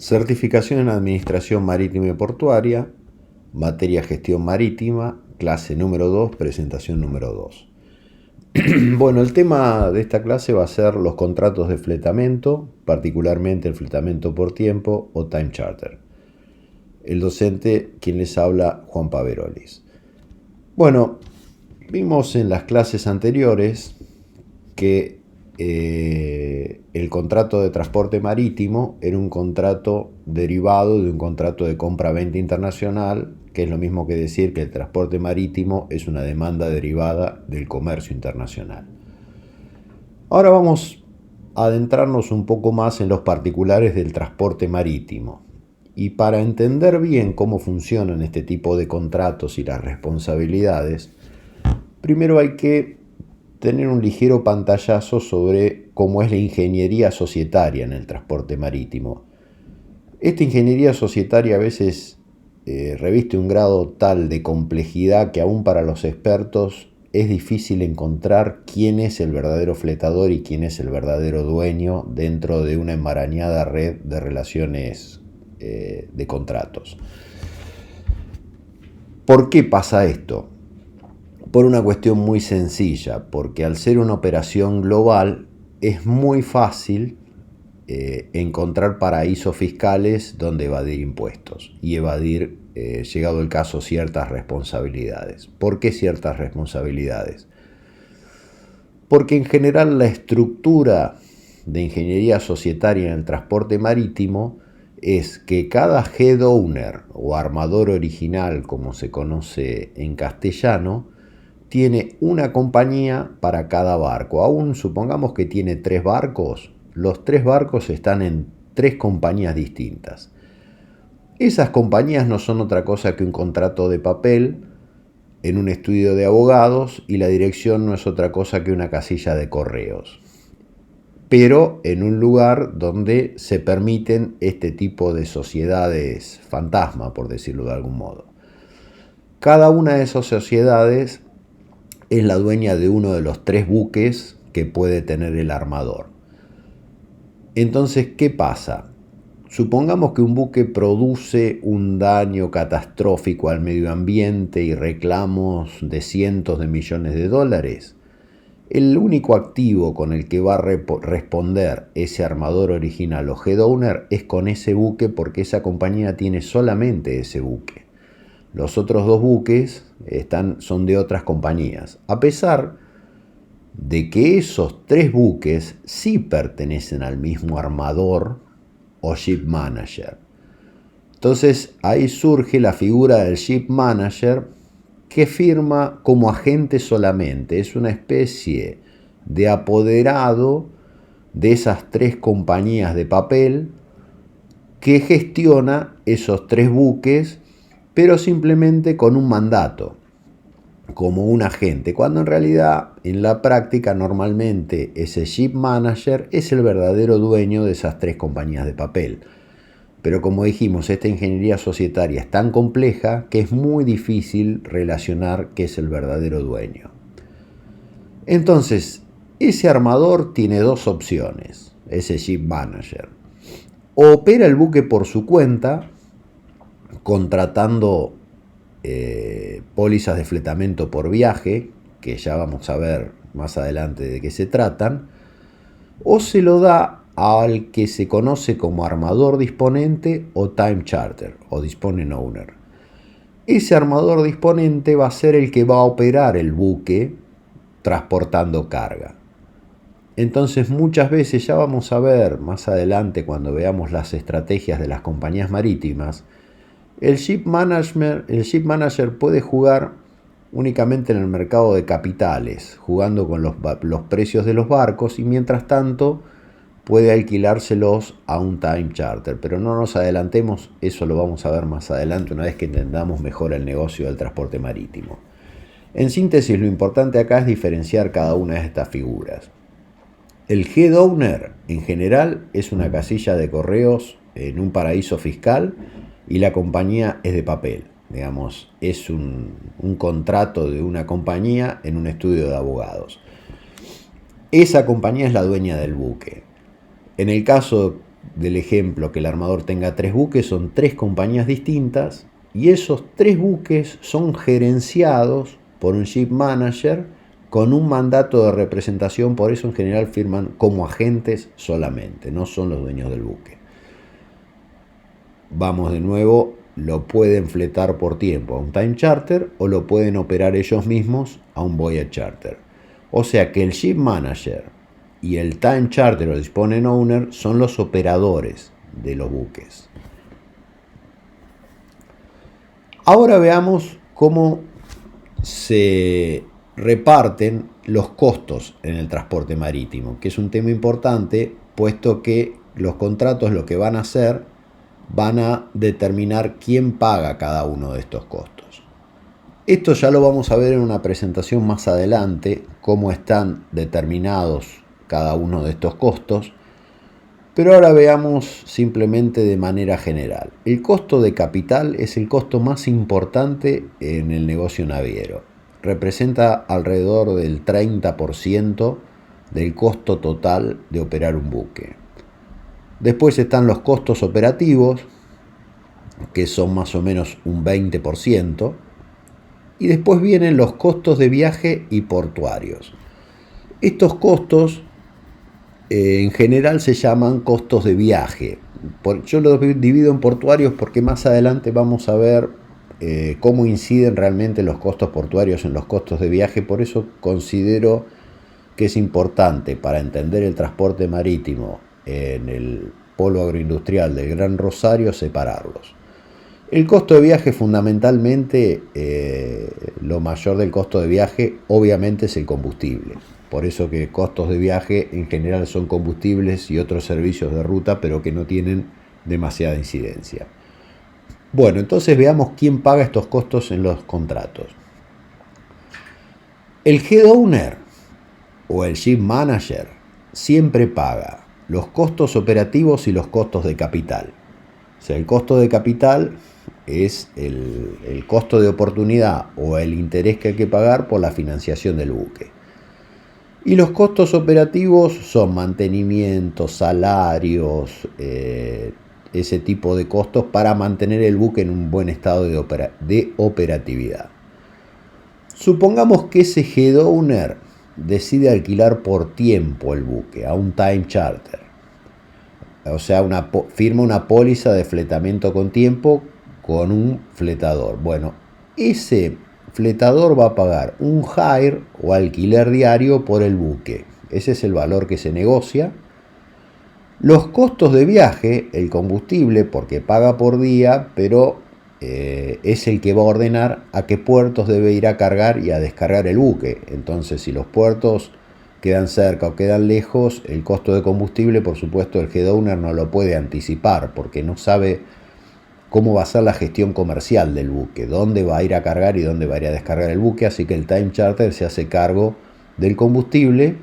Certificación en Administración Marítima y Portuaria, materia Gestión Marítima, clase número 2, presentación número 2. Bueno, el tema de esta clase va a ser los contratos de fletamento, particularmente el fletamento por tiempo o time charter. El docente, quien les habla, Juan Paverolis. Bueno, vimos en las clases anteriores que el contrato de transporte marítimo era un contrato derivado de un contrato de compra-venta internacional, que es lo mismo que decir que el transporte marítimo es una demanda derivada del comercio internacional. Ahora vamos a adentrarnos un poco más en los particulares del transporte marítimo. Y para entender bien cómo funcionan este tipo de contratos y las responsabilidades, primero hay que tener un ligero pantallazo sobre cómo es la ingeniería societaria en el transporte marítimo. Esta ingeniería societaria a veces reviste un grado tal de complejidad que aún para los expertos es difícil encontrar quién es el verdadero fletador y quién es el verdadero dueño dentro de una enmarañada red de relaciones de contratos. ¿Por qué pasa esto? Por una cuestión muy sencilla, porque al ser una operación global es muy fácil encontrar paraísos fiscales donde evadir impuestos y evadir, llegado el caso, ciertas responsabilidades. ¿Por qué ciertas responsabilidades? Porque en general la estructura de ingeniería societaria en el transporte marítimo es que cada head owner o armador original, como se conoce en castellano, tiene una compañía para cada barco. Aún supongamos que tiene 3 barcos, los 3 barcos están en 3 compañías distintas. Esas compañías no son otra cosa que un contrato de papel en un estudio de abogados y la dirección no es otra cosa que una casilla de correos, pero en un lugar donde se permiten este tipo de sociedades fantasma, por decirlo de algún modo. Cada una de esas sociedades es la dueña de uno de los 3 buques que puede tener el armador. Entonces, ¿qué pasa? Supongamos que un buque produce un daño catastrófico al medio ambiente y reclamos de cientos de millones de dólares. El único activo con el que va a responder ese armador original o head owner es con ese buque, porque esa compañía tiene solamente ese buque. Los otros 2 buques son de otras compañías, a pesar de que esos 3 buques sí pertenecen al mismo armador o ship manager. Entonces ahí surge la figura del ship manager, que firma como agente solamente, es una especie de apoderado de esas 3 compañías de papel que gestiona esos 3 buques, pero simplemente con un mandato, como un agente, cuando en realidad en la práctica normalmente ese ship manager es el verdadero dueño de esas 3 compañías de papel. Pero como dijimos, esta ingeniería societaria es tan compleja que es muy difícil relacionar qué es el verdadero dueño. Entonces, ese armador tiene 2 opciones, ese ship manager. O opera el buque por su cuenta, contratando pólizas de fletamento por viaje, que ya vamos a ver más adelante de qué se tratan, o se lo da al que se conoce como armador disponente o time charter o disponent owner. Ese armador disponente va a ser el que va a operar el buque transportando carga. Entonces muchas veces, ya vamos a ver más adelante cuando veamos las estrategias de las compañías marítimas, el ship manager puede jugar únicamente en el mercado de capitales, jugando con los precios de los barcos, y mientras tanto puede alquilárselos a un time charter. Pero no nos adelantemos, eso lo vamos a ver más adelante una vez que entendamos mejor el negocio del transporte marítimo. En síntesis, lo importante acá es diferenciar cada una de estas figuras. El head owner en general es una casilla de correos en un paraíso fiscal y la compañía es de papel. Digamos, es un contrato de una compañía en un estudio de abogados. Esa compañía es la dueña del buque. En el caso del ejemplo que el armador tenga 3 buques, son 3 compañías distintas y esos 3 buques son gerenciados por un ship manager con un mandato de representación, por eso en general firman como agentes solamente, no son los dueños del buque. Vamos de nuevo, lo pueden fletar por tiempo a un time charter o lo pueden operar ellos mismos a un voyage charter. O sea que el ship manager y el time charter o el disponent owner son los operadores de los buques. Ahora veamos cómo se reparten los costos en el transporte marítimo, que es un tema importante, puesto que los contratos lo que van a hacer, van a determinar quién paga cada uno de estos costos. Esto ya lo vamos a ver en una presentación más adelante, cómo están determinados cada uno de estos costos, pero ahora veamos simplemente de manera general. El costo de capital es el costo más importante en el negocio naviero. Representa alrededor del 30% del costo total de operar un buque. Después están los costos operativos, que son más o menos un 20%. Y después vienen los costos de viaje y portuarios. Estos costos en general se llaman costos de viaje. Yo los divido en portuarios porque más adelante vamos a ver cómo inciden realmente los costos portuarios en los costos de viaje. Por eso considero que es importante para entender el transporte marítimo en el polo agroindustrial del Gran Rosario separarlos. El costo de viaje fundamentalmente, lo mayor del costo de viaje obviamente es el combustible. Por eso que costos de viaje en general son combustibles y otros servicios de ruta, pero que no tienen demasiada incidencia. Bueno, entonces veamos quién paga estos costos en los contratos. El head owner o el ship manager siempre paga los costos operativos y los costos de capital. O sea, el costo de capital es el costo de oportunidad o el interés que hay que pagar por la financiación del buque. Y los costos operativos son mantenimiento, salarios, ese tipo de costos para mantener el buque en un buen estado de operatividad. Supongamos que ese head owner decide alquilar por tiempo el buque a un time charter. O sea, firma una póliza de fletamiento con tiempo con un fletador. Bueno, ese fletador va a pagar un hire o alquiler diario por el buque. Ese es el valor que se negocia. Los costos de viaje, el combustible, porque paga por día, pero es el que va a ordenar a qué puertos debe ir a cargar y a descargar el buque. Entonces, si los puertos quedan cerca o quedan lejos, el costo de combustible, por supuesto, el head owner no lo puede anticipar porque no sabe cómo va a ser la gestión comercial del buque, dónde va a ir a cargar y dónde va a ir a descargar el buque, así que el time charter se hace cargo del combustible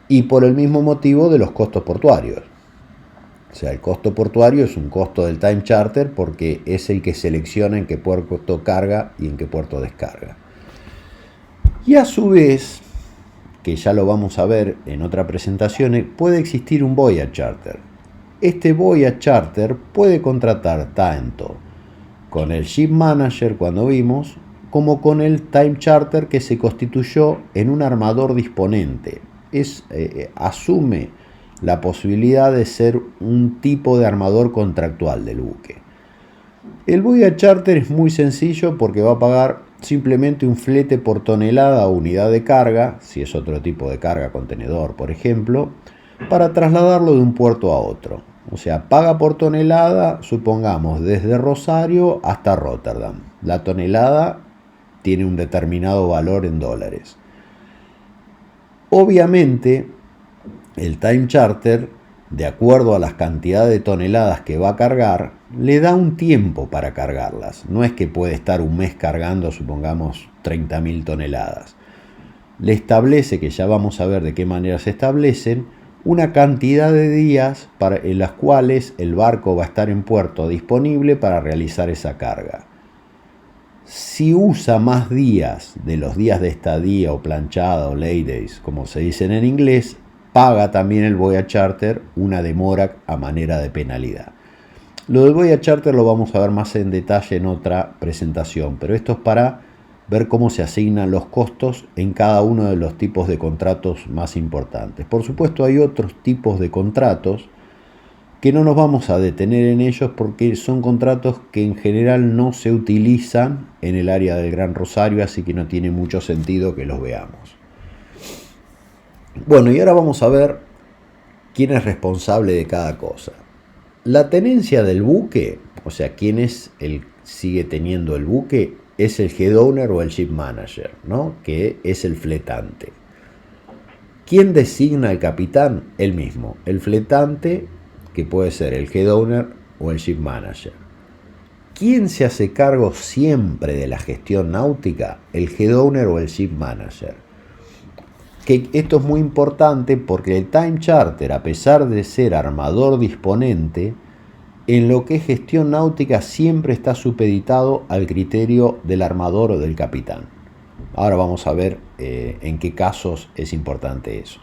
y por el mismo motivo de los costos portuarios. O sea, el costo portuario es un costo del time charter porque es el que selecciona en qué puerto carga y en qué puerto descarga. Y a su vez, que ya lo vamos a ver en otra presentación, puede existir un voyage charter. Este voyage charter puede contratar tanto con el ship manager cuando vimos, como con el time charter que se constituyó en un armador disponente. Asume la posibilidad de ser un tipo de armador contractual del buque. El voyage charter es muy sencillo porque va a pagar simplemente un flete por tonelada o unidad de carga, si es otro tipo de carga, contenedor por ejemplo, para trasladarlo de un puerto a otro. O sea, paga por tonelada, supongamos, desde Rosario hasta Rotterdam. La tonelada tiene un determinado valor en dólares. Obviamente, el time charter, de acuerdo a las cantidades de toneladas que va a cargar, le da un tiempo para cargarlas. No es que puede estar un mes cargando, supongamos, 30.000 toneladas. Le establece, que ya vamos a ver de qué manera se establecen, una cantidad de días en las cuales el barco va a estar en puerto disponible para realizar esa carga. Si usa más días de los días de estadía o planchada o lay days, como se dicen en inglés, paga también el Voyage Charter una demora a manera de penalidad. Lo del Voyage Charter lo vamos a ver más en detalle en otra presentación, pero esto es para ver cómo se asignan los costos en cada uno de los tipos de contratos más importantes. Por supuesto, hay otros tipos de contratos que no nos vamos a detener en ellos porque son contratos que en general no se utilizan en el área del Gran Rosario, así que no tiene mucho sentido que los veamos. Bueno, y ahora vamos a ver quién es responsable de cada cosa. La tenencia del buque, o sea, quién es el sigue teniendo el buque, es el head owner o el ship manager, ¿no? Que es el fletante. ¿Quién designa al capitán? Él mismo, el fletante, que puede ser el head owner o el ship manager. ¿Quién se hace cargo siempre de la gestión náutica? El head owner o el ship manager. Que esto es muy importante porque el time charter, a pesar de ser armador disponente, en lo que es gestión náutica siempre está supeditado al criterio del armador o del capitán. Ahora vamos a ver en qué casos es importante eso.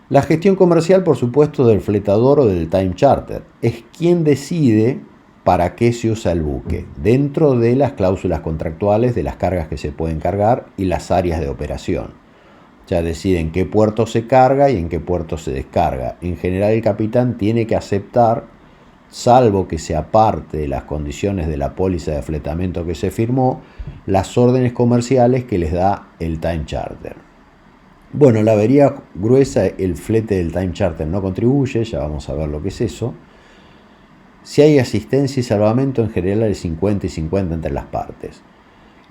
La gestión comercial, por supuesto, del fletador o del time charter. Es quien decide para qué se usa el buque, dentro de las cláusulas contractuales de las cargas que se pueden cargar y las áreas de operación. Ya decide en qué puerto se carga y en qué puerto se descarga. En general el capitán tiene que aceptar, salvo que se aparte de las condiciones de la póliza de fletamiento que se firmó, las órdenes comerciales que les da el time charter. Bueno, la avería gruesa, el flete del time charter no contribuye, ya vamos a ver lo que es eso. Si hay asistencia y salvamento, en general es 50 y 50 entre las partes.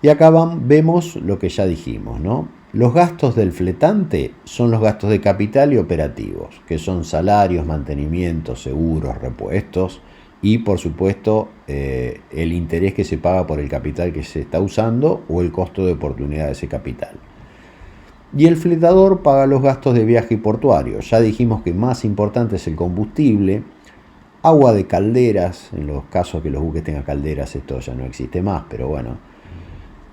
Y acá vemos lo que ya dijimos, ¿no? Los gastos del fletante son los gastos de capital y operativos, que son salarios, mantenimientos, seguros, repuestos y, por supuesto, el interés que se paga por el capital que se está usando o el costo de oportunidad de ese capital. Y el fletador paga los gastos de viaje y portuario. Ya dijimos que más importante es el combustible, agua de calderas, en los casos que los buques tengan calderas, esto ya no existe más, pero bueno,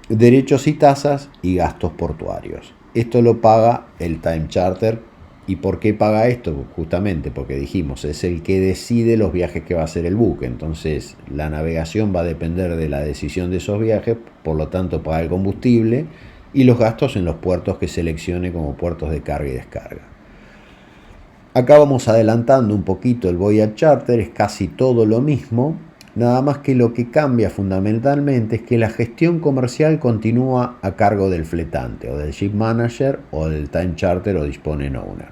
derechos y tasas y gastos portuarios. Esto lo paga el time charter. ¿Y por qué paga esto? Justamente porque dijimos, es el que decide los viajes que va a hacer el buque. Entonces la navegación va a depender de la decisión de esos viajes, por lo tanto paga el combustible y los gastos en los puertos que seleccione como puertos de carga y descarga. Acá vamos adelantando un poquito el Voyage Charter, es casi todo lo mismo. Nada más que lo que cambia fundamentalmente es que la gestión comercial continúa a cargo del fletante o del ship manager o del time charter o disponent owner.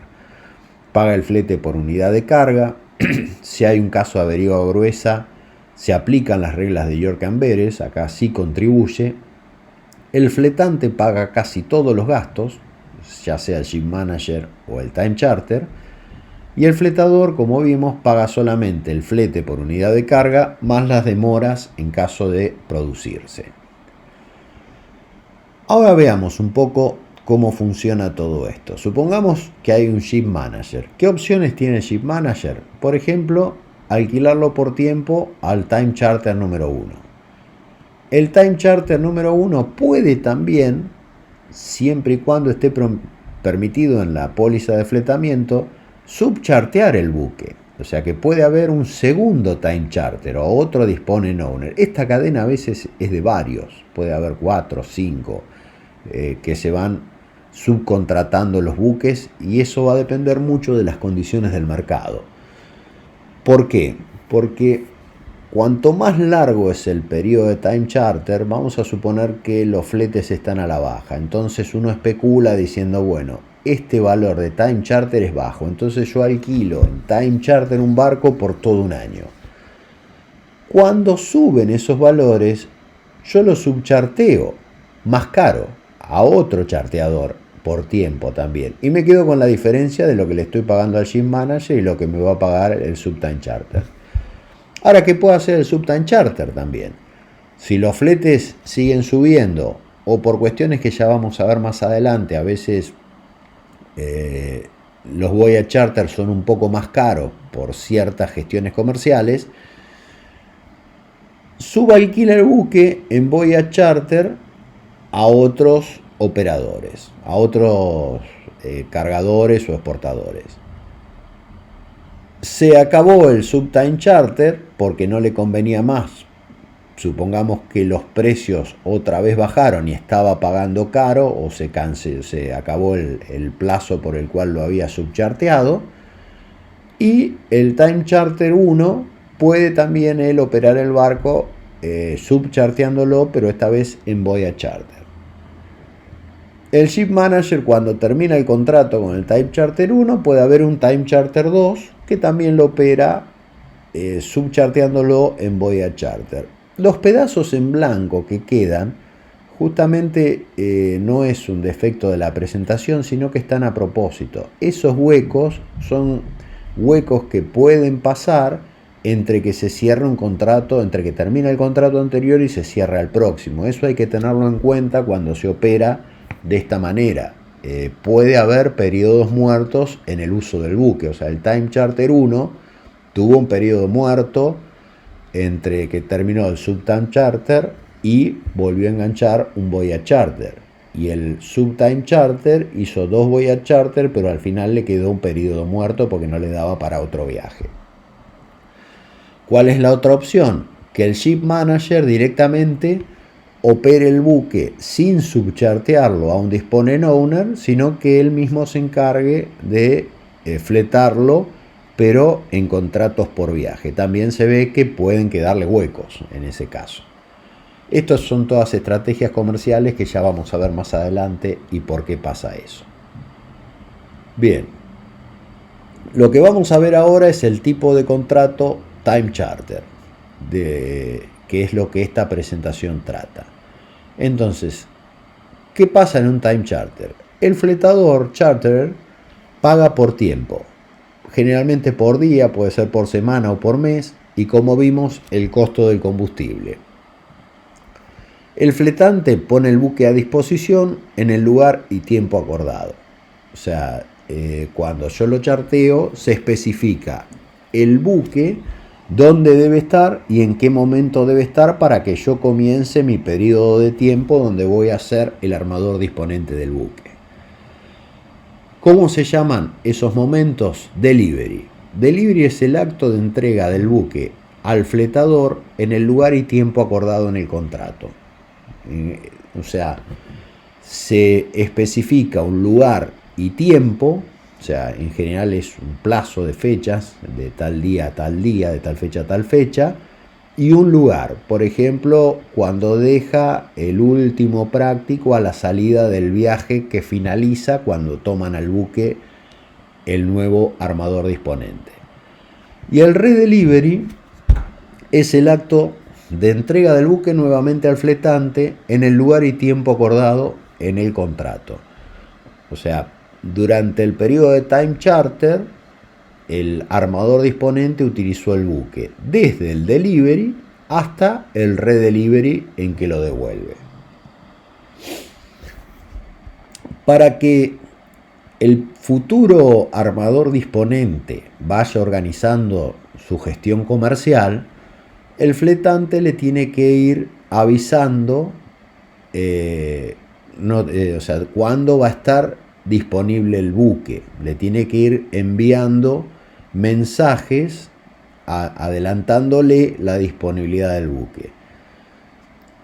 Paga el flete por unidad de carga. Si hay un caso de avería gruesa, se aplican las reglas de York and Beres, acá sí contribuye. El fletante paga casi todos los gastos, ya sea el ship manager o el time charter. Y el fletador, como vimos, paga solamente el flete por unidad de carga más las demoras en caso de producirse. Ahora veamos un poco cómo funciona todo esto. Supongamos que hay un ship manager. ¿Qué opciones tiene el ship manager? Por ejemplo, alquilarlo por tiempo al time charter número 1. El time charter número 1 puede también, siempre y cuando esté permitido en la póliza de fletamiento, subchartear el buque. O sea que puede haber un segundo time charter o otro disponent owner. Esta cadena a veces es de varios, puede haber 4 o 5 que se van subcontratando los buques y eso va a depender mucho de las condiciones del mercado. ¿Por qué? Porque cuanto más largo es el periodo de time charter, vamos a suponer que los fletes están a la baja. Entonces uno especula diciendo, bueno, este valor de time charter es bajo, entonces yo alquilo en time charter un barco por todo un año. Cuando suben esos valores, yo lo subcharteo más caro a otro charteador por tiempo también. Y me quedo con la diferencia de lo que le estoy pagando al ship manager y lo que me va a pagar el subtime charter. Ahora, ¿qué puede hacer el subtime charter también? Si los fletes siguen subiendo o por cuestiones que ya vamos a ver más adelante, a veces los Voyage Charter son un poco más caros por ciertas gestiones comerciales, subalquila el buque en Voyage Charter a otros operadores, a otros cargadores o exportadores. Se acabó el Subtime Charter porque no le convenía más. Supongamos que los precios otra vez bajaron y estaba pagando caro, o se acabó el plazo por el cual lo había subcharteado. Y el Time Charter 1 puede también él operar el barco subcharteándolo, pero esta vez en Voyage Charter. El Ship Manager, cuando termina el contrato con el Time Charter 1, puede haber un Time Charter 2 que también lo opera subcharteándolo en Voyage Charter. Los pedazos en blanco que quedan justamente no es un defecto de la presentación, sino que están a propósito. Esos huecos son huecos que pueden pasar entre que se cierra un contrato, entre que termina el contrato anterior y se cierra el próximo. Eso hay que tenerlo en cuenta cuando se opera de esta manera. Puede haber periodos muertos en el uso del buque. O sea, el Time Charter 1 tuvo un periodo muerto entre que terminó el Subtime Charter y volvió a enganchar un Voyage Charter. Y el Subtime Charter hizo 2 Voyage Charter, pero al final le quedó un periodo muerto porque no le daba para otro viaje. ¿Cuál es la otra opción? Que el Ship Manager directamente opere el buque sin subchartearlo a un disponent owner, sino que él mismo se encargue de fletarlo, pero en contratos por viaje. También se ve que pueden quedarle huecos en ese caso. Estas son todas estrategias comerciales que ya vamos a ver más adelante y por qué pasa eso. Bien, lo que vamos a ver ahora es el tipo de contrato Time Charter, que es lo que esta presentación trata. Entonces, ¿qué pasa en un Time Charter? El fletador charterer paga por tiempo, generalmente por día, puede ser por semana o por mes, y como vimos, el costo del combustible. El fletante pone el buque a disposición en el lugar y tiempo acordado. O sea, cuando yo lo charteo, se especifica el buque, dónde debe estar y en qué momento debe estar para que yo comience mi periodo de tiempo donde voy a ser el armador disponente del buque. ¿Cómo se llaman esos momentos? Delivery. Delivery es el acto de entrega del buque al fletador en el lugar y tiempo acordado en el contrato. O sea, se especifica un lugar y tiempo, o sea, en general es un plazo de fechas, de tal día a tal día, de tal fecha a tal fecha, y un lugar, por ejemplo, cuando deja el último práctico a la salida del viaje que finaliza cuando toman al buque el nuevo armador disponente. Y el redelivery es el acto de entrega del buque nuevamente al fletante en el lugar y tiempo acordado en el contrato. O sea, durante el periodo de Time Charter, el armador disponente utilizó el buque desde el delivery hasta el redelivery en que lo devuelve. Para que el futuro armador disponente vaya organizando su gestión comercial, el fletante le tiene que ir avisando cuándo va a estar disponible el buque. Le tiene que ir enviando mensajes adelantándole la disponibilidad del buque.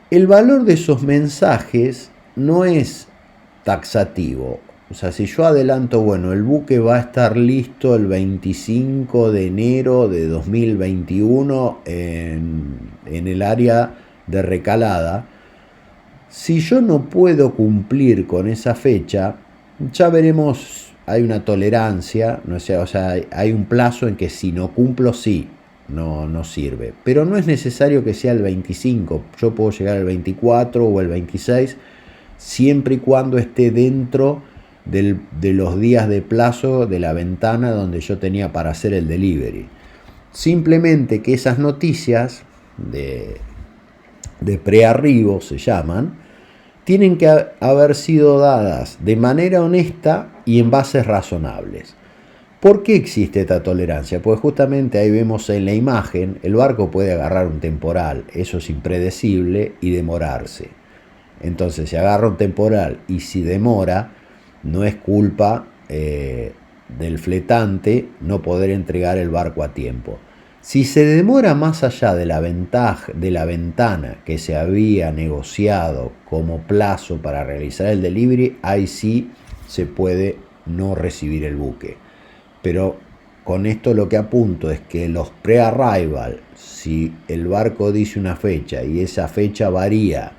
El valor de esos mensajes no es taxativo. O sea, si yo adelanto, bueno, el buque va a estar listo el 25 de enero de 2021 en el área de recalada, si yo no puedo cumplir con esa fecha, ya veremos, hay una tolerancia, ¿no? O sea, hay un plazo en que si no cumplo, sí, no sirve. Pero no es necesario que sea el 25, yo puedo llegar el 24 o el 26, siempre y cuando esté dentro de los días de plazo de la ventana donde yo tenía para hacer el delivery. Simplemente que esas noticias de prearribo se llaman, tienen que haber sido dadas de manera honesta y en bases razonables. ¿Por qué existe esta tolerancia? Pues justamente ahí vemos en la imagen, el barco puede agarrar un temporal, eso es impredecible, y demorarse. Entonces, si agarra un temporal y si demora, no es culpa del fletante no poder entregar el barco a tiempo. Si se demora más allá de la ventana que se había negociado como plazo para realizar el delivery, ahí sí se puede no recibir el buque. Pero con esto lo que apunto es que los pre-arrival, si el barco dice una fecha y esa fecha varía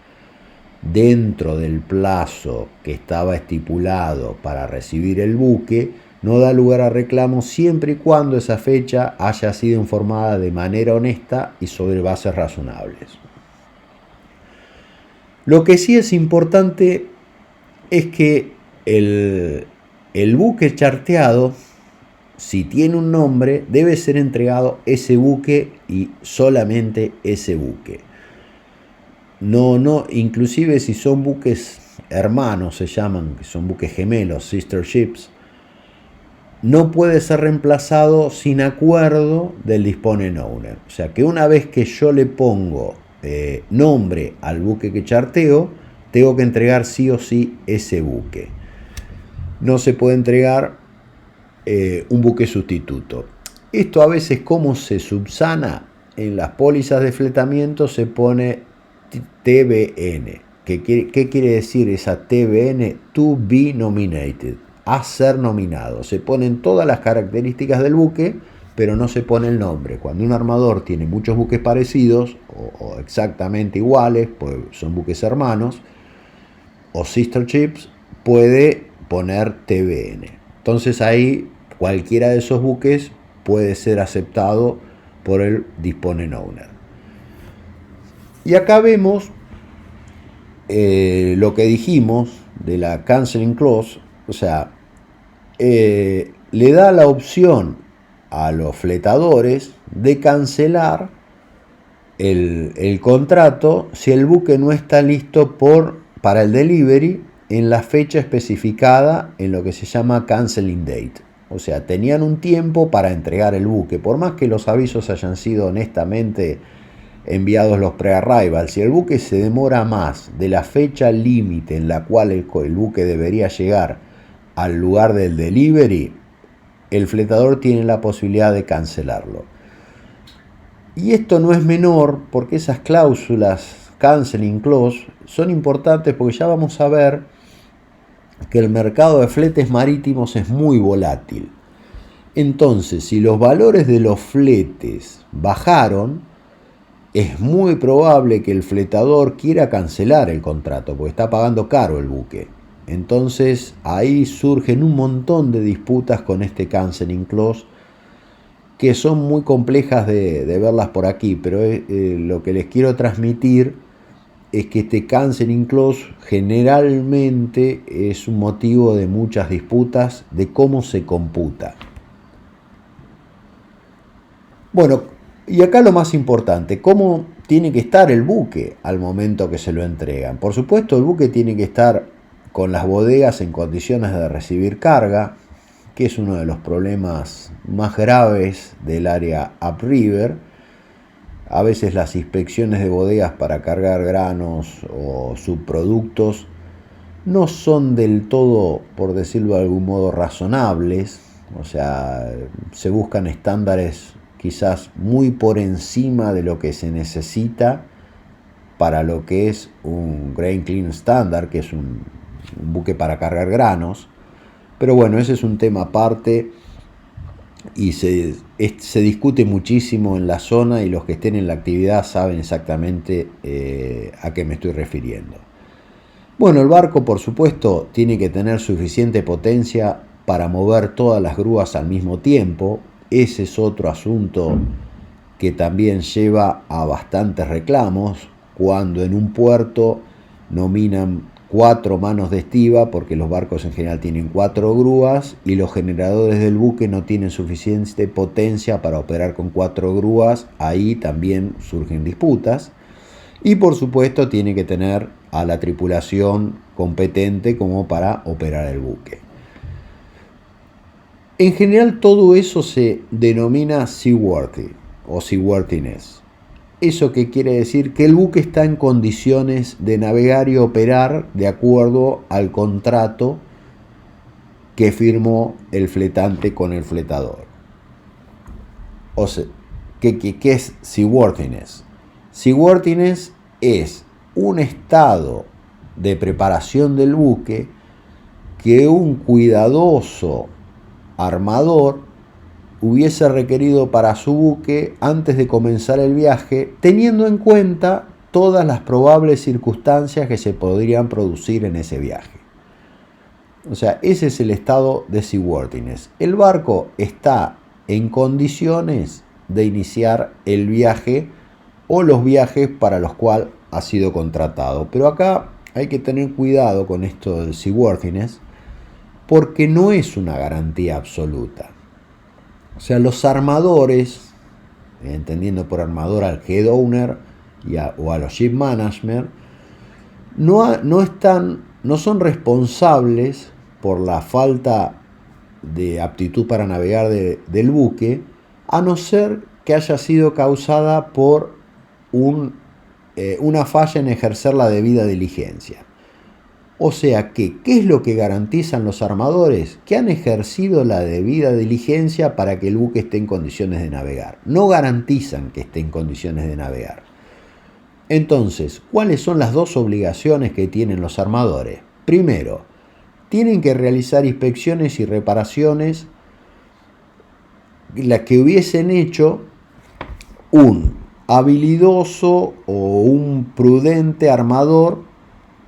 dentro del plazo que estaba estipulado para recibir el buque, no da lugar a reclamo siempre y cuando esa fecha haya sido informada de manera honesta y sobre bases razonables. Lo que sí es importante es que el buque charteado, si tiene un nombre, debe ser entregado ese buque y solamente ese buque. No, inclusive si son buques hermanos, se llaman, que son buques gemelos, sister ships, no puede ser reemplazado sin acuerdo del disponent owner. O sea que una vez que yo le pongo nombre al buque que charteo, tengo que entregar sí o sí ese buque. No se puede entregar un buque sustituto. Esto a veces, ¿cómo se subsana? En las pólizas de fletamiento se pone TBN. ¿Qué quiere decir esa TBN? To be nominated. A ser nominado. Se ponen todas las características del buque, pero no se pone el nombre. Cuando un armador tiene muchos buques parecidos o exactamente iguales, pues son buques hermanos o sister ships, puede poner TBN. Entonces ahí cualquiera de esos buques puede ser aceptado por el disponent owner. Y acá vemos lo que dijimos de la canceling clause, o sea, le da la opción a los fletadores de cancelar el contrato si el buque no está listo para el delivery en la fecha especificada en lo que se llama canceling date. O sea, tenían un tiempo para entregar el buque, por más que los avisos hayan sido honestamente enviados los pre-arrival. Si el buque se demora más de la fecha límite en la cual el buque debería llegar al lugar del delivery, el fletador tiene la posibilidad de cancelarlo. Y esto no es menor porque esas cláusulas canceling clause son importantes porque ya vamos a ver que el mercado de fletes marítimos es muy volátil. Entonces, si los valores de los fletes bajaron, es muy probable que el fletador quiera cancelar el contrato porque está pagando caro el buque. Entonces ahí surgen un montón de disputas con este canceling clause que son muy complejas de verlas por aquí, pero lo que les quiero transmitir es que este canceling clause generalmente es un motivo de muchas disputas de cómo se computa. Bueno, y acá lo más importante, ¿cómo tiene que estar el buque al momento que se lo entregan? Por supuesto, el buque tiene que estar con las bodegas en condiciones de recibir carga, que es uno de los problemas más graves del área upriver. A veces las inspecciones de bodegas para cargar granos o subproductos no son del todo, por decirlo de algún modo, razonables. O sea, se buscan estándares quizás muy por encima de lo que se necesita para lo que es un grain clean standard, que es un buque para cargar granos. Pero bueno, ese es un tema aparte y se discute muchísimo en la zona y los que estén en la actividad saben exactamente a qué me estoy refiriendo. Bueno, el barco por supuesto tiene que tener suficiente potencia para mover todas las grúas al mismo tiempo. Ese es otro asunto que también lleva a bastantes reclamos cuando en un puerto nominan 4 manos de estiba, porque los barcos en general tienen 4 grúas y los generadores del buque no tienen suficiente potencia para operar con 4 grúas. Ahí también surgen disputas. Y por supuesto tiene que tener a la tripulación competente como para operar el buque. En general todo eso se denomina seaworthy o seaworthiness. ¿Eso qué quiere decir? Que el buque está en condiciones de navegar y operar de acuerdo al contrato que firmó el fletante con el fletador. O sea, ¿qué es seaworthiness? Seaworthiness es un estado de preparación del buque que un cuidadoso armador hubiese requerido para su buque antes de comenzar el viaje, teniendo en cuenta todas las probables circunstancias que se podrían producir en ese viaje. O sea, ese es el estado de seaworthiness. El barco está en condiciones de iniciar el viaje o los viajes para los cuales ha sido contratado. Pero acá hay que tener cuidado con esto del seaworthiness, porque no es una garantía absoluta. O sea, los armadores, entendiendo por armador al head owner o a los ship management, no son responsables por la falta de aptitud para navegar del buque, a no ser que haya sido causada por una falla en ejercer la debida diligencia. O sea que, ¿qué es lo que garantizan los armadores? Que han ejercido la debida diligencia para que el buque esté en condiciones de navegar. No garantizan que esté en condiciones de navegar. Entonces, ¿cuáles son las dos obligaciones que tienen los armadores? Primero, tienen que realizar inspecciones y reparaciones las que hubiesen hecho un habilidoso o un prudente armador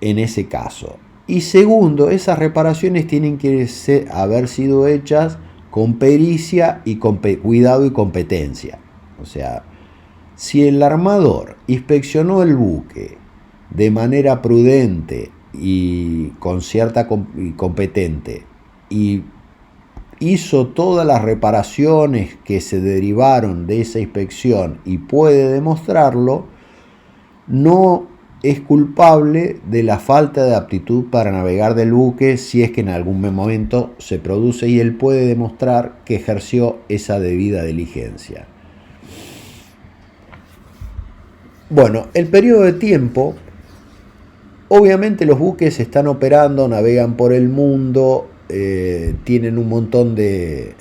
en ese caso. Y segundo, esas reparaciones tienen que haber sido hechas con pericia y con cuidado y competencia. O sea, si el armador inspeccionó el buque de manera prudente y con cierta competente y hizo todas las reparaciones que se derivaron de esa inspección y puede demostrarlo, no es culpable de la falta de aptitud para navegar del buque si es que en algún momento se produce y él puede demostrar que ejerció esa debida diligencia. Bueno, el periodo de tiempo, obviamente los buques están operando, navegan por el mundo, tienen un montón de,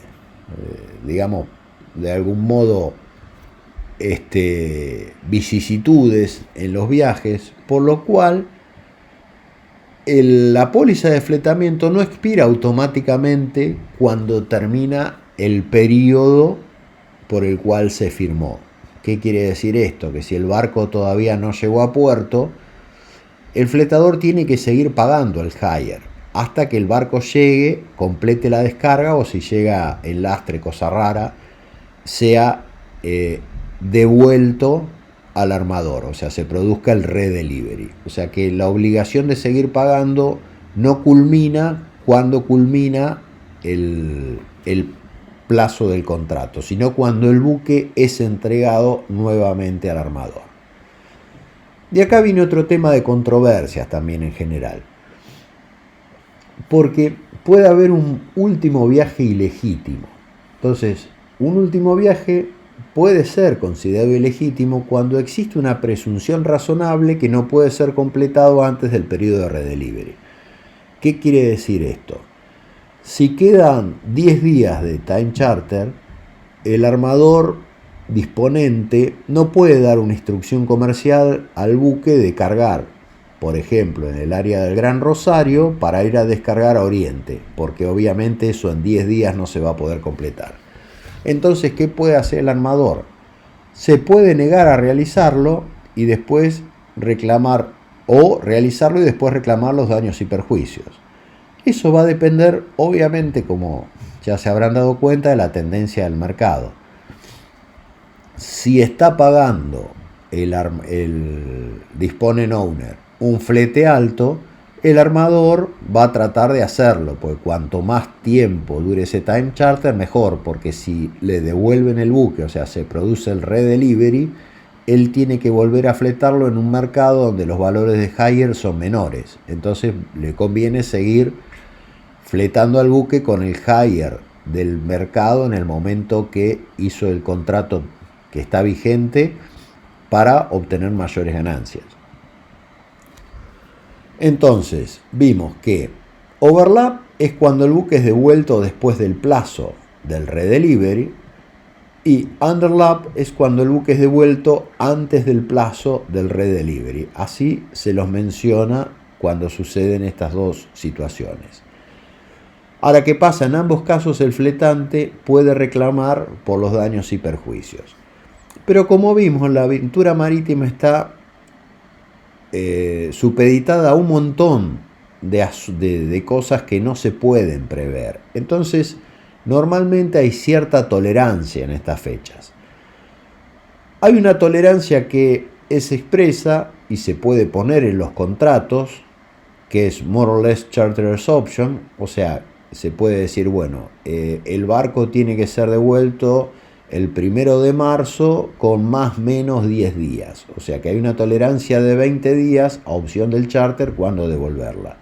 digamos, de algún modo, vicisitudes en los viajes, por lo cual la póliza de fletamiento no expira automáticamente cuando termina el periodo por el cual se firmó. ¿Qué quiere decir esto? Que si el barco todavía no llegó a puerto, el fletador tiene que seguir pagando el hire hasta que el barco llegue, complete la descarga, o si llega el lastre, cosa rara, sea devuelto al armador, o sea, se produzca el redelivery. O sea que la obligación de seguir pagando no culmina cuando culmina el plazo del contrato, sino cuando el buque es entregado nuevamente al armador. De acá viene otro tema de controversias también en general, porque puede haber un último viaje ilegítimo. Entonces, un último viaje puede ser considerado ilegítimo cuando existe una presunción razonable que no puede ser completado antes del periodo de redelivery. ¿Qué quiere decir esto? Si quedan 10 días de time charter, el armador disponente no puede dar una instrucción comercial al buque de cargar, por ejemplo, en el área del Gran Rosario, para ir a descargar a Oriente, porque obviamente eso en 10 días no se va a poder completar. Entonces, ¿qué puede hacer el armador? Se puede negar a realizarlo y después reclamar, o realizarlo y después reclamar los daños y perjuicios. Eso va a depender, obviamente, como ya se habrán dado cuenta, de la tendencia del mercado. Si está pagando el disponent owner un flete alto, el armador va a tratar de hacerlo, porque cuanto más tiempo dure ese time charter, mejor, porque si le devuelven el buque, o sea, se produce el redelivery, él tiene que volver a fletarlo en un mercado donde los valores de hire son menores. Entonces le conviene seguir fletando al buque con el hire del mercado en el momento que hizo el contrato que está vigente para obtener mayores ganancias. Entonces, vimos que overlap es cuando el buque es devuelto después del plazo del redelivery, y underlap es cuando el buque es devuelto antes del plazo del redelivery. Así se los menciona cuando suceden estas dos situaciones. Ahora, ¿qué pasa? En ambos casos el fletante puede reclamar por los daños y perjuicios. Pero como vimos, la aventura marítima está supeditada a un montón de cosas que no se pueden prever. Entonces, normalmente hay cierta tolerancia en estas fechas. Hay una tolerancia que es expresa y se puede poner en los contratos, que es more or less charterer's option, o sea, se puede decir, bueno, el barco tiene que ser devuelto el 1 de marzo con más o menos 10 días. O sea que hay una tolerancia de 20 días a opción del charter cuando devolverla.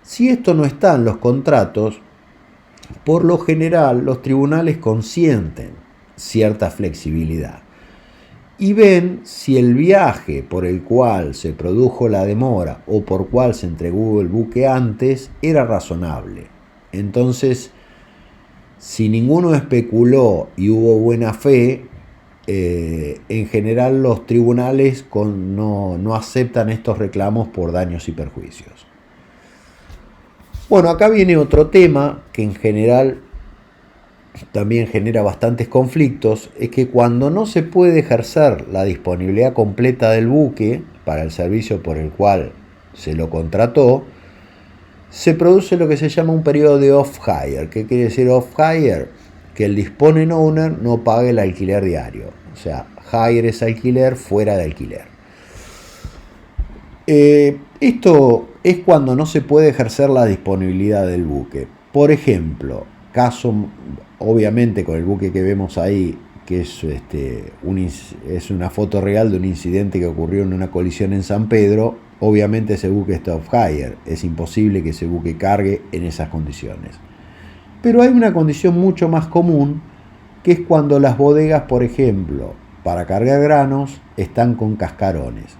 Si esto no está en los contratos, por lo general los tribunales consienten cierta flexibilidad y ven si el viaje por el cual se produjo la demora o por cual se entregó el buque antes era razonable. Entonces, si ninguno especuló y hubo buena fe, en general los tribunales no aceptan estos reclamos por daños y perjuicios. Bueno, acá viene otro tema que en general también genera bastantes conflictos, es que cuando no se puede ejercer la disponibilidad completa del buque para el servicio por el cual se lo contrató, se produce lo que se llama un periodo de off-hire. ¿Qué quiere decir off-hire? Que el disponent owner no pague el alquiler diario. O sea, hire es alquiler, fuera de alquiler. Esto es cuando no se puede ejercer la disponibilidad del buque. Por ejemplo, caso obviamente con el buque que vemos ahí, que es una foto real de un incidente que ocurrió en una colisión en San Pedro. Obviamente ese buque está off-hire, es imposible que ese buque cargue en esas condiciones. Pero hay una condición mucho más común, que es cuando las bodegas, por ejemplo, para cargar granos, están con cascarones.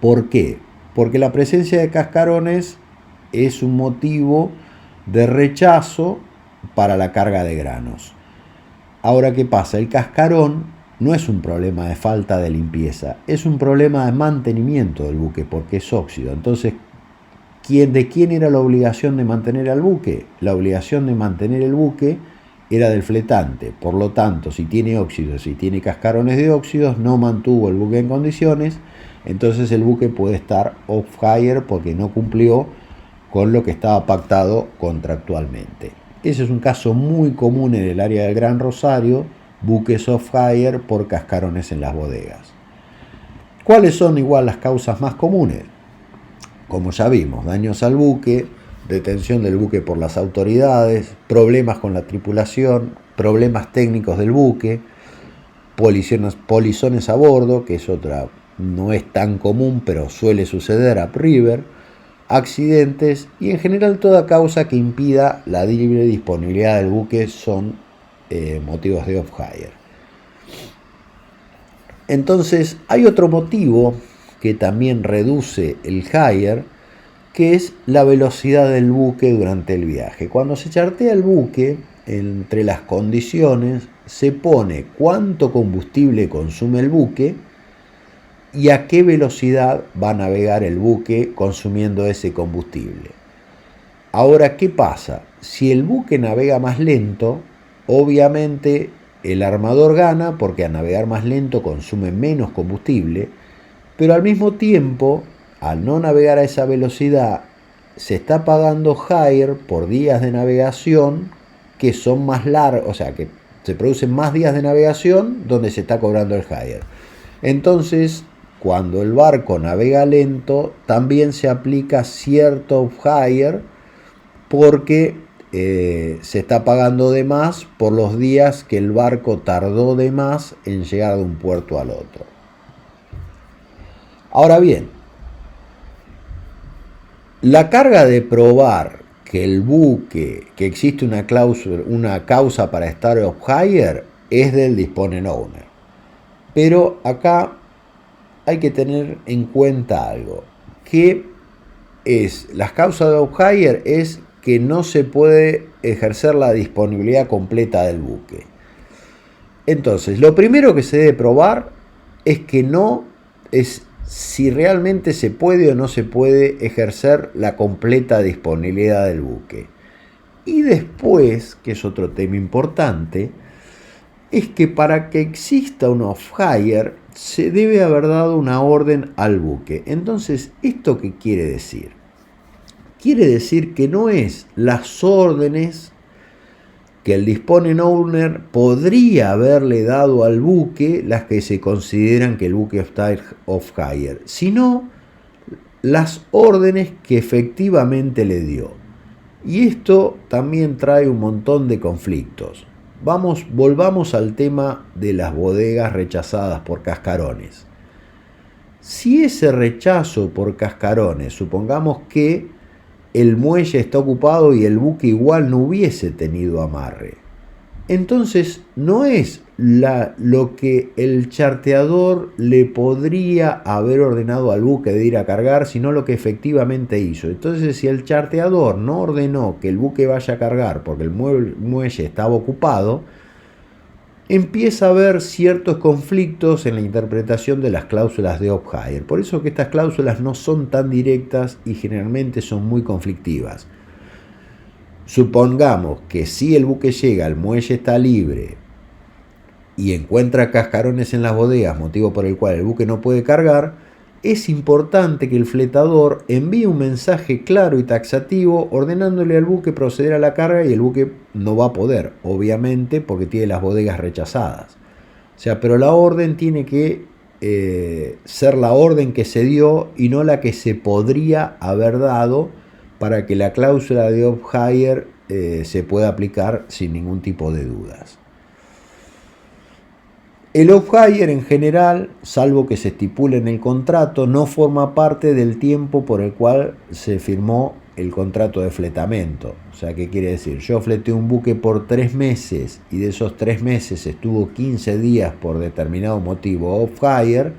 ¿Por qué? Porque la presencia de cascarones es un motivo de rechazo para la carga de granos. Ahora, ¿qué pasa? El cascarón no es un problema de falta de limpieza, es un problema de mantenimiento del buque porque es óxido. Entonces, ¿de quién era la obligación de mantener al buque? La obligación de mantener el buque era del fletante. Por lo tanto, si tiene óxidos, si tiene cascarones de óxidos, no mantuvo el buque en condiciones, entonces el buque puede estar off-hire porque no cumplió con lo que estaba pactado contractualmente. Ese es un caso muy común en el área del Gran Rosario, buques off-hire por cascarones en las bodegas. ¿Cuáles son igual las causas más comunes? Como ya vimos, daños al buque, detención del buque por las autoridades, problemas con la tripulación, problemas técnicos del buque, polizones a bordo, que es otra, no es tan común, pero suele suceder upriver, accidentes y en general toda causa que impida la libre disponibilidad del buque son motivos de off-hire. Entonces hay otro motivo que también reduce el hire, que es la velocidad del buque durante el viaje. Cuando se chartea el buque, entre las condiciones se pone cuánto combustible consume el buque y a qué velocidad va a navegar el buque consumiendo ese combustible. Ahora, ¿qué pasa? Si el buque navega más lento, obviamente el armador gana porque al navegar más lento consume menos combustible, pero al mismo tiempo, al no navegar a esa velocidad, se está pagando hire por días de navegación que son más largos, o sea que se producen más días de navegación donde se está cobrando el hire. Entonces, cuando el barco navega lento, también se aplica cierto hire porque se está pagando de más por los días que el barco tardó de más en llegar de un puerto al otro. Ahora bien, la carga de probar que el buque, que existe una causa para estar off-hire, es del disponent owner. Pero acá hay que tener en cuenta algo, que es las causas de off-hire es que no se puede ejercer la disponibilidad completa del buque. Entonces, lo primero que se debe probar es que no es si realmente se puede o no se puede ejercer la completa disponibilidad del buque. Y después, que es otro tema importante, es que para que exista un off-hire se debe haber dado una orden al buque. Entonces, ¿esto qué quiere decir? Quiere decir que no es las órdenes que el disponing owner podría haberle dado al buque las que se consideran que el buque está off-hire, sino las órdenes que efectivamente le dio. Y esto también trae un montón de conflictos. Volvamos al tema de las bodegas rechazadas por cascarones. Si ese rechazo por cascarones, supongamos que el muelle está ocupado y el buque igual no hubiese tenido amarre, entonces no es lo que el charteador le podría haber ordenado al buque de ir a cargar, sino lo que efectivamente hizo. Entonces, si el charteador no ordenó que el buque vaya a cargar porque el muelle estaba ocupado, empieza a haber ciertos conflictos en la interpretación de las cláusulas de off-hire. Por eso que estas cláusulas no son tan directas y generalmente son muy conflictivas. Supongamos que si el buque llega, el muelle está libre y encuentra cascarones en las bodegas, motivo por el cual el buque no puede cargar, es importante que el fletador envíe un mensaje claro y taxativo ordenándole al buque proceder a la carga, y el buque no va a poder, obviamente, porque tiene las bodegas rechazadas. O sea, pero la orden tiene que ser la orden que se dio y no la que se podría haber dado, para que la cláusula de off-hire se pueda aplicar sin ningún tipo de dudas. El off-hire en general, salvo que se estipule en el contrato, no forma parte del tiempo por el cual se firmó el contrato de fletamento. O sea, ¿qué quiere decir? Yo fleté un buque por 3 meses y de esos 3 meses estuvo 15 días por determinado motivo off-hire.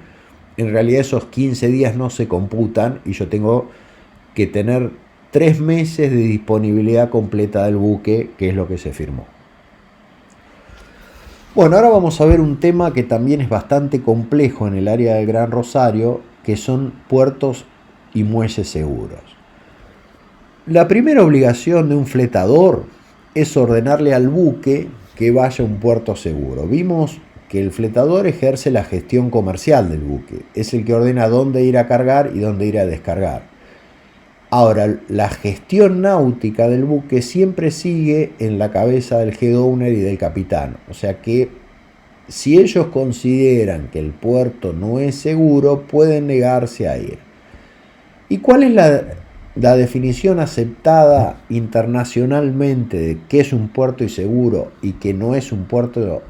En realidad esos 15 días no se computan y yo tengo que tener 3 meses de disponibilidad completa del buque, que es lo que se firmó. Bueno, ahora vamos a ver un tema que también es bastante complejo en el área del Gran Rosario, que son puertos y muelles seguros. La primera obligación de un fletador es ordenarle al buque que vaya a un puerto seguro. Vimos que el fletador ejerce la gestión comercial del buque, es el que ordena dónde ir a cargar y dónde ir a descargar. Ahora, la gestión náutica del buque siempre sigue en la cabeza del head owner y del capitán. O sea que si ellos consideran que el puerto no es seguro, pueden negarse a ir. ¿Y cuál es la definición aceptada internacionalmente de qué es un puerto inseguro y qué no es un puerto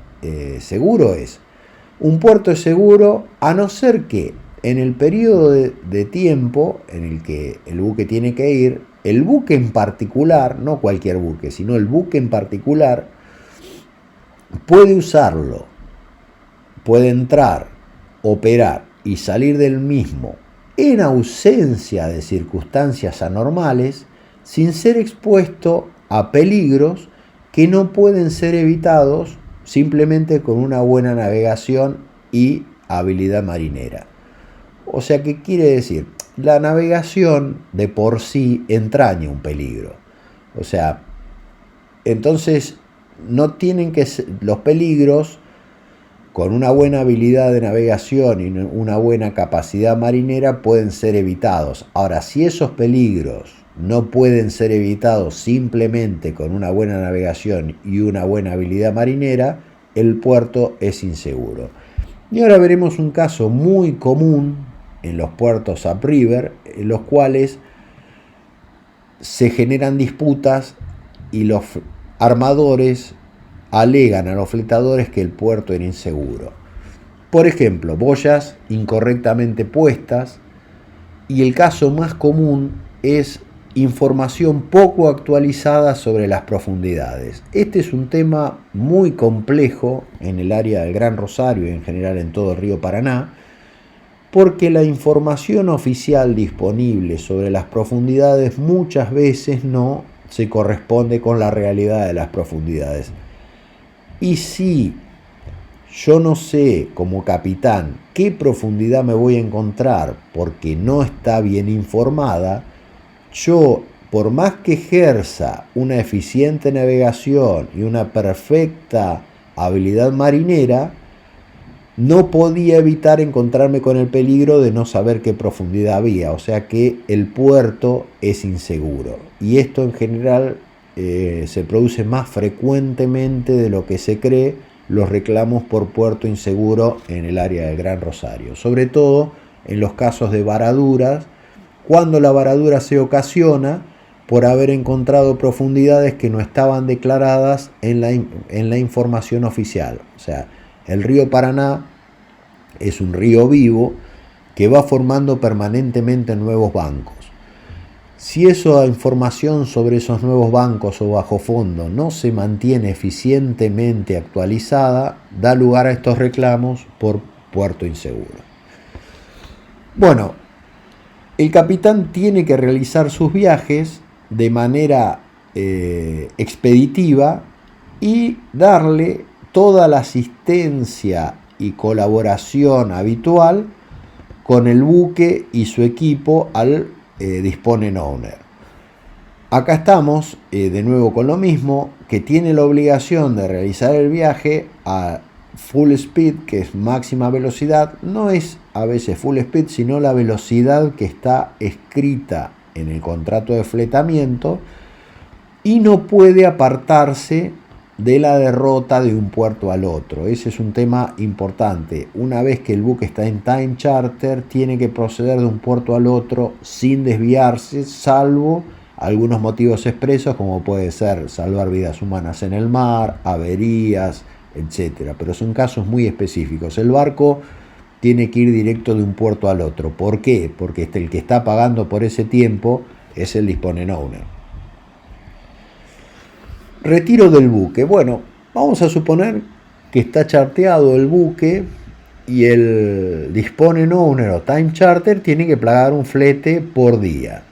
seguro? Un puerto es seguro a no ser que en el periodo de tiempo en el que el buque tiene que ir, el buque en particular, no cualquier buque, sino el buque en particular, puede usarlo, puede entrar, operar y salir del mismo en ausencia de circunstancias anormales, sin ser expuesto a peligros que no pueden ser evitados simplemente con una buena navegación y habilidad marinera. O sea, ¿qué quiere decir? La navegación de por sí entraña un peligro. O sea, entonces no tienen que ser, los peligros con una buena habilidad de navegación y una buena capacidad marinera pueden ser evitados. Ahora, si esos peligros no pueden ser evitados simplemente con una buena navegación y una buena habilidad marinera, el puerto es inseguro. Y ahora veremos un caso muy común en los puertos upriver, en los cuales se generan disputas y los armadores alegan a los fletadores que el puerto era inseguro. Por ejemplo, boyas incorrectamente puestas, y el caso más común es información poco actualizada sobre las profundidades. Este es un tema muy complejo en el área del Gran Rosario y en general en todo el río Paraná, porque la información oficial disponible sobre las profundidades muchas veces no se corresponde con la realidad de las profundidades. Y si yo no sé como capitán qué profundidad me voy a encontrar porque no está bien informada, yo, por más que ejerza una eficiente navegación y una perfecta habilidad marinera, no podía evitar encontrarme con el peligro de no saber qué profundidad había, o sea que el puerto es inseguro. Y esto en general se produce más frecuentemente de lo que se cree, los reclamos por puerto inseguro en el área del Gran Rosario, sobre todo en los casos de varaduras, cuando la varadura se ocasiona por haber encontrado profundidades que no estaban declaradas en la información oficial. O sea, el río Paraná es un río vivo que va formando permanentemente nuevos bancos. Si esa información sobre esos nuevos bancos o bajo fondo no se mantiene eficientemente actualizada, da lugar a estos reclamos por puerto inseguro. Bueno, el capitán tiene que realizar sus viajes de manera expeditiva y darle toda la asistencia y colaboración habitual con el buque y su equipo al disponen owner. Acá estamos de nuevo con lo mismo, que tiene la obligación de realizar el viaje a full speed, que es máxima velocidad. No es a veces full speed, sino la velocidad que está escrita en el contrato de fletamiento, y no puede apartarse de la derrota de un puerto al otro. Ese es un tema importante. Una vez que el buque está en time charter, tiene que proceder de un puerto al otro sin desviarse, salvo algunos motivos expresos, como puede ser salvar vidas humanas en el mar, averías, etcétera. Pero son casos muy específicos. El barco tiene que ir directo de un puerto al otro. ¿Por qué? Porque el que está pagando por ese tiempo es el disponen owner. Retiro del buque. Bueno, vamos a suponer que está charteado el buque y el disponen owner o time charter tiene que pagar un flete por día.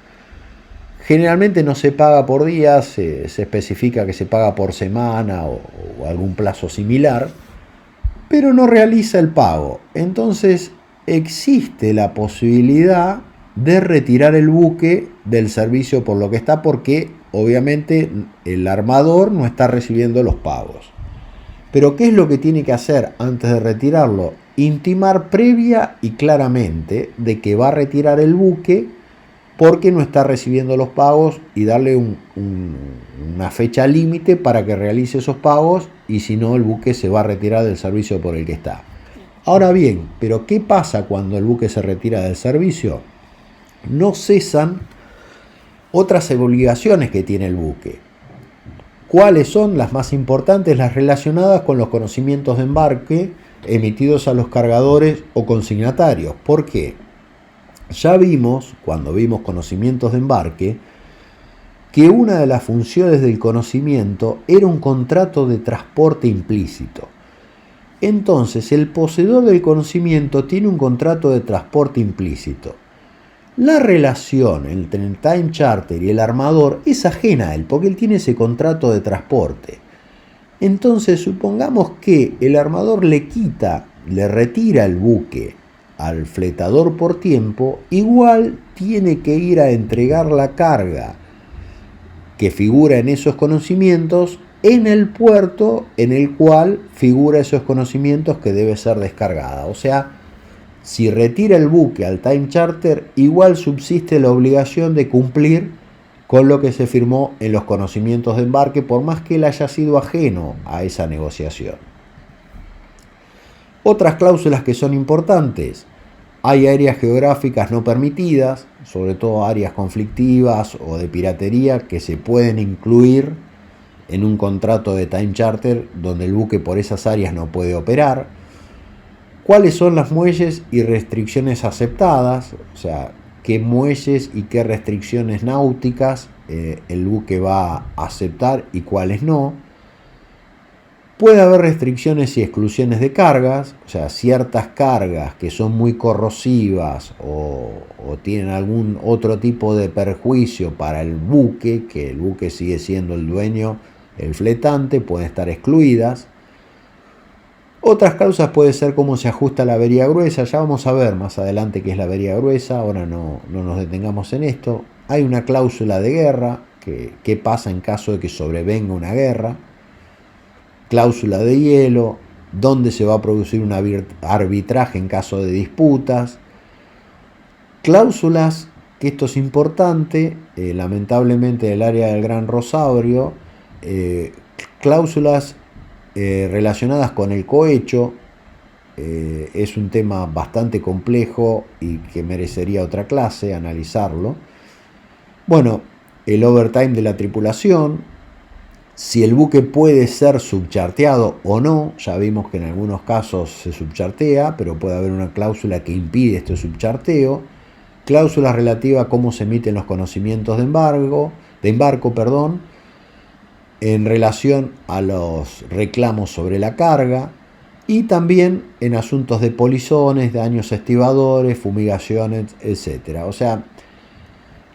Generalmente no se paga por día, se especifica que se paga por semana o algún plazo similar, pero no realiza el pago. Entonces existe la posibilidad de retirar el buque del servicio por lo que está, porque obviamente el armador no está recibiendo los pagos. Pero ¿qué es lo que tiene que hacer antes de retirarlo? Intimar previa y claramente de que va a retirar el buque porque no está recibiendo los pagos, y darle una fecha límite para que realice esos pagos, y si no, el buque se va a retirar del servicio por el que está. Ahora bien, ¿pero qué pasa cuando el buque se retira del servicio? No cesan otras obligaciones que tiene el buque. ¿Cuáles son las más importantes? Las relacionadas con los conocimientos de embarque emitidos a los cargadores o consignatarios. ¿Por qué? Ya vimos, cuando vimos conocimientos de embarque, que una de las funciones del conocimiento era un contrato de transporte implícito. Entonces, el poseedor del conocimiento tiene un contrato de transporte implícito. La relación entre el time charter y el armador es ajena a él, porque él tiene ese contrato de transporte. Entonces, supongamos que el armador le retira el buque al fletador por tiempo, igual tiene que ir a entregar la carga que figura en esos conocimientos en el puerto en el cual figura esos conocimientos que debe ser descargada. O sea, si retira el buque al time charter, igual subsiste la obligación de cumplir con lo que se firmó en los conocimientos de embarque, por más que él haya sido ajeno a esa negociación. Otras cláusulas que son importantes: hay áreas geográficas no permitidas, sobre todo áreas conflictivas o de piratería, que se pueden incluir en un contrato de time charter donde el buque por esas áreas no puede operar. ¿Cuáles son las muelles y restricciones aceptadas? O sea, qué muelles y qué restricciones náuticas el buque va a aceptar y cuáles no. Puede haber restricciones y exclusiones de cargas, o sea, ciertas cargas que son muy corrosivas o tienen algún otro tipo de perjuicio para el buque, que el buque sigue siendo el dueño, el fletante, pueden estar excluidas. Otras causas puede ser cómo se ajusta la avería gruesa, ya vamos a ver más adelante qué es la avería gruesa, ahora no nos detengamos en esto. Hay una cláusula de guerra, qué pasa en caso de que sobrevenga una guerra. Cláusula de hielo, dónde se va a producir un arbitraje en caso de disputas. Cláusulas, que esto es importante, lamentablemente en el área del Gran Rosario, cláusulas relacionadas con el cohecho, es un tema bastante complejo y que merecería otra clase analizarlo. Bueno, el overtime de la tripulación, si el buque puede ser subcharteado o no, ya vimos que en algunos casos se subchartea, pero puede haber una cláusula que impide este subcharteo. Cláusulas relativas a cómo se emiten los conocimientos de embarco, en relación a los reclamos sobre la carga y también en asuntos de polizones, daños estibadores, fumigaciones, etc. O sea,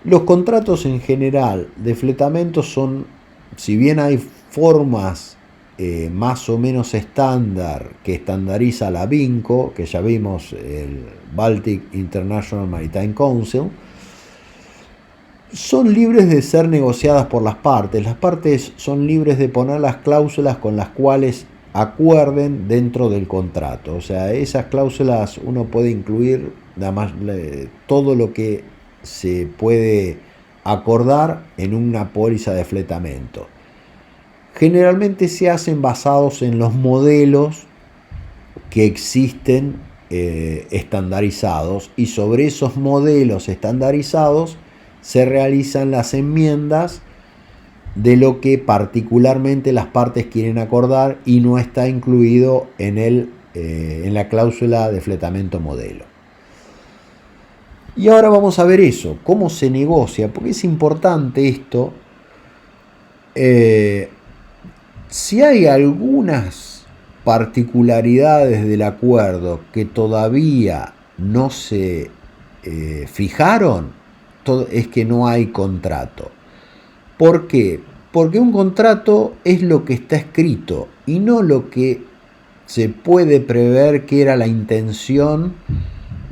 los contratos en general de fletamento son, si bien hay formas más o menos estándar que estandariza la BINCO, que ya vimos, el Baltic International Maritime Council, son libres de ser negociadas por las partes. Las partes son libres de poner las cláusulas con las cuales acuerden dentro del contrato. O sea, esas cláusulas uno puede incluir nada más todo lo que se puede acordar en una póliza de fletamento. Generalmente se hacen basados en los modelos que existen estandarizados, y sobre esos modelos estandarizados se realizan las enmiendas de lo que particularmente las partes quieren acordar y no está incluido en la cláusula de fletamento modelo. Y ahora vamos a ver eso, cómo se negocia, porque es importante esto. Si hay algunas particularidades del acuerdo que todavía no se fijaron, es que no hay contrato. ¿Por qué? Porque un contrato es lo que está escrito y no lo que se puede prever que era la intención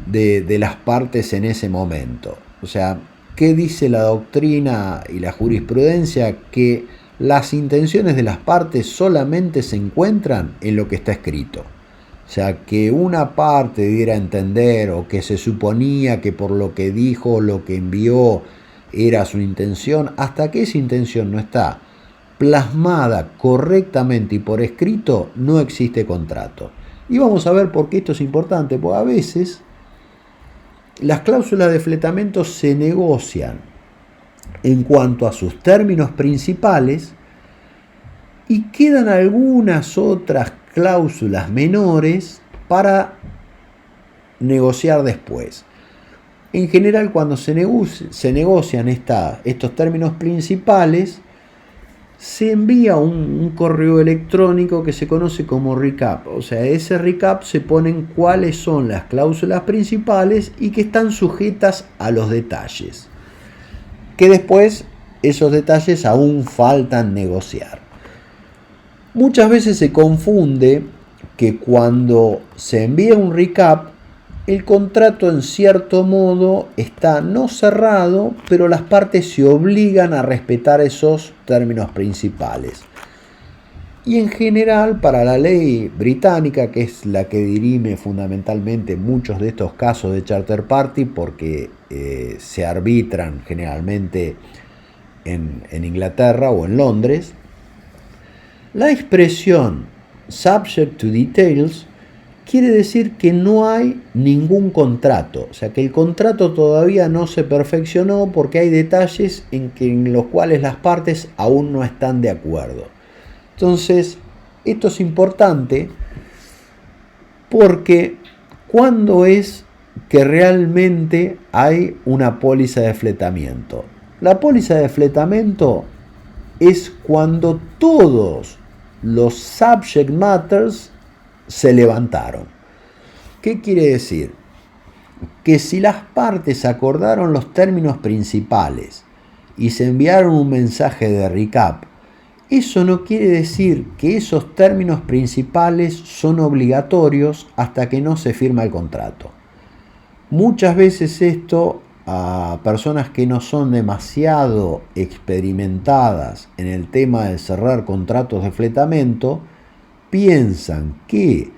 de las partes en ese momento. O sea, ¿qué dice la doctrina y la jurisprudencia? Que las intenciones de las partes solamente se encuentran en lo que está escrito. O sea, que una parte diera a entender o que se suponía que por lo que dijo o lo que envió era su intención, hasta que esa intención no está plasmada correctamente y por escrito, no existe contrato. Y vamos a ver por qué esto es importante, porque a veces las cláusulas de fletamento se negocian en cuanto a sus términos principales y quedan algunas otras cláusulas menores para negociar después. En general, cuando se negocian estos términos principales, se envía un correo electrónico que se conoce como recap. O sea, ese recap se ponen cuáles son las cláusulas principales y que están sujetas a los detalles, que después esos detalles aún faltan negociar. Muchas veces se confunde que cuando se envía un recap, el contrato en cierto modo está no cerrado, pero las partes se obligan a respetar esos términos principales. Y en general, para la ley británica, que es la que dirime fundamentalmente muchos de estos casos de charter party, porque se arbitran generalmente en Inglaterra o en Londres, la expresión subject to details quiere decir que no hay ningún contrato, o sea que el contrato todavía no se perfeccionó porque hay detalles en los cuales las partes aún no están de acuerdo. Entonces, esto es importante porque ¿cuándo es que realmente hay una póliza de fletamiento? La póliza de fletamiento es cuando todos los subject matters se levantaron. ¿Qué quiere decir? Que si las partes acordaron los términos principales y se enviaron un mensaje de recap, eso no quiere decir que esos términos principales son obligatorios hasta que no se firma el contrato. Muchas veces esto a personas que no son demasiado experimentadas en el tema de cerrar contratos de fletamento piensan que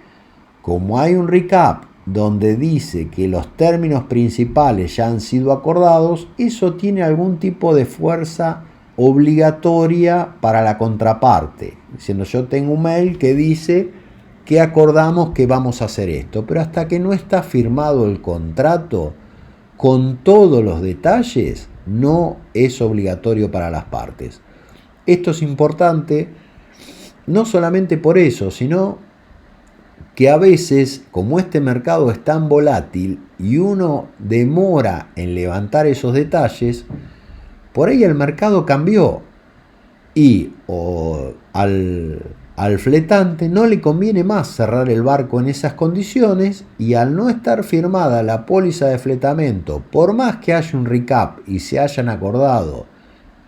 como hay un recap donde dice que los términos principales ya han sido acordados, eso tiene algún tipo de fuerza obligatoria para la contraparte, diciendo yo tengo un mail que dice que acordamos que vamos a hacer esto, pero hasta que no está firmado el contrato con todos los detalles no es obligatorio para las partes. Esto es importante no solamente por eso, sino que a veces, como este mercado es tan volátil y uno demora en levantar esos detalles, por ahí el mercado cambió y al fletante no le conviene más cerrar el barco en esas condiciones, y al no estar firmada la póliza de fletamento, por más que haya un recap y se hayan acordado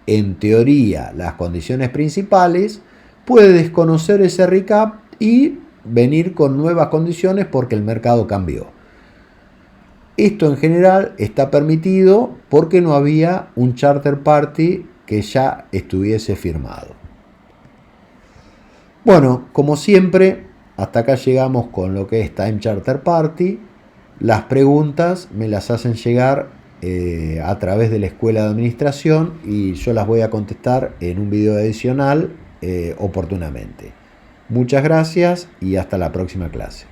en teoría las condiciones principales, puede desconocer ese recap y venir con nuevas condiciones porque el mercado cambió. Esto en general está permitido porque no había un charter party que ya estuviese firmado. Bueno, como siempre, hasta acá llegamos con lo que es Time Charter Party. Las preguntas me las hacen llegar a través de la Escuela de Administración y yo las voy a contestar en un video adicional oportunamente. Muchas gracias y hasta la próxima clase.